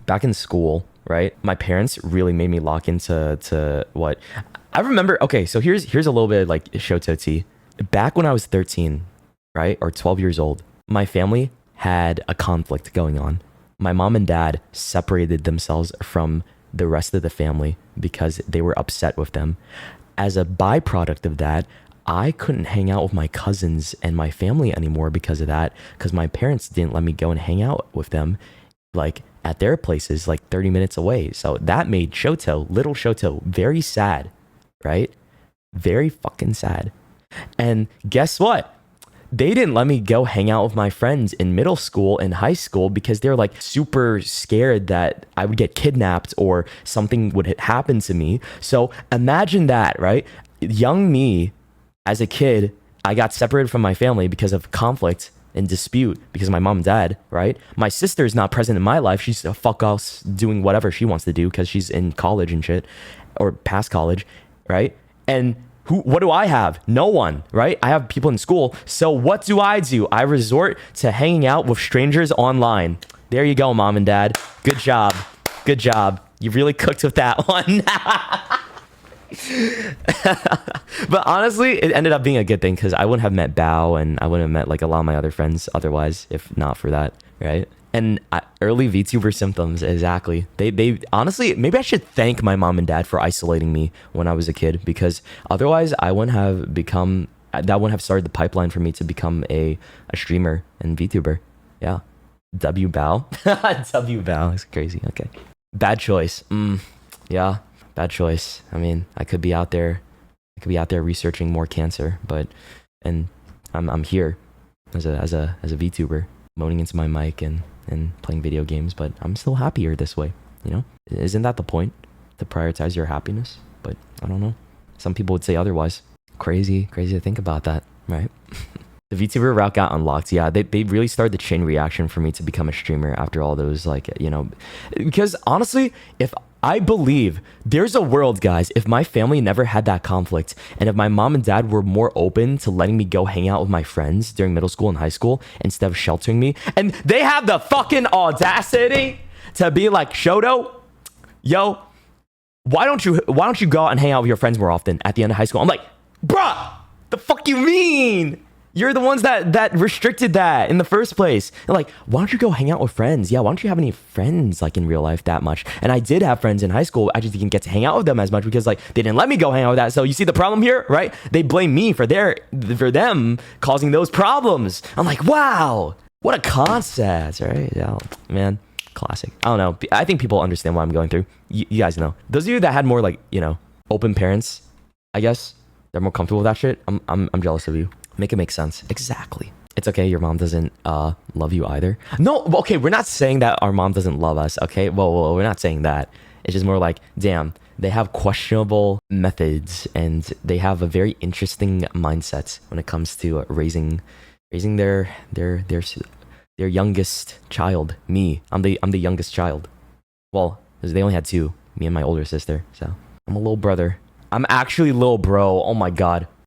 back in school, right? My parents really made me lock into what I remember. Okay, so here's a little bit of like Shoto tea. Back when I was 13, right, or 12 years old, my family had a conflict going on. My mom and dad separated themselves from the rest of the family because they were upset with them. As a byproduct of that, I couldn't hang out with my cousins and my family anymore because of that, because my parents didn't let me go and hang out with them like at their places like 30 minutes away. So that made Shoto, little Shoto, very sad, right? Very fucking sad. And guess what? They didn't let me go hang out with my friends in middle school and high school because they're like super scared that I would get kidnapped or something would happen to me. So imagine that, right? Young me as a kid, I got separated from my family because of conflict and dispute because of my mom and dad, right? My sister's not present in my life. She's a fuck else doing whatever she wants to do because she's in college and shit or past college, right? And what do I have? No one, right? I have people in school. So what do? I resort to hanging out with strangers online. There you go, mom and dad. Good job. Good job. You really cooked with that one. But honestly, it ended up being a good thing because I wouldn't have met Bao and I wouldn't have met like a lot of my other friends otherwise if not for that, right? And early VTuber symptoms, exactly. They honestly, maybe I should thank my mom and dad for isolating me when I was a kid that wouldn't have started the pipeline for me to become a streamer and VTuber. Yeah. W Bao. W Bao is crazy. Okay. Bad choice. Yeah. Bad choice. I mean, I could be out there researching more cancer, and I'm here as a VTuber moaning into my mic and playing video games, but I'm still happier this way, you know? Isn't that the point? To prioritize your happiness? But I don't know. Some people would say otherwise. Crazy to think about that, right? The VTuber route got unlocked. Yeah, they really started the chain reaction for me to become a streamer after all those, like, you know, because honestly, if I believe there's a world, guys, if my family never had that conflict and if my mom and dad were more open to letting me go hang out with my friends during middle school and high school instead of sheltering me, and they have the fucking audacity to be like, Shoto, yo, why don't you go out and hang out with your friends more often at the end of high school? I'm like, bruh, the fuck you mean? You're the ones that restricted that in the first place. And like, why don't you go hang out with friends? Yeah, why don't you have any friends like in real life that much? And I did have friends in high school. I just didn't get to hang out with them as much because like they didn't let me go hang out with that. So you see the problem here, right? They blame me for them causing those problems. I'm like, wow, what a concept, right? Yeah, man, classic. I don't know. I think people understand what I'm going through. You guys know. Those of you that had more like, you know, open parents, I guess they're more comfortable with that shit. I'm jealous of you. Make it make sense. Exactly. It's okay. Your mom doesn't love you either. No, okay. We're not saying that our mom doesn't love us. Okay. Well, we're not saying that. It's just more like, damn, they have questionable methods and they have a very interesting mindset when it comes to raising their youngest child. Me. I'm the youngest child. Well, they only had two. Me and my older sister. So I'm a little brother. I'm actually little bro. Oh my god.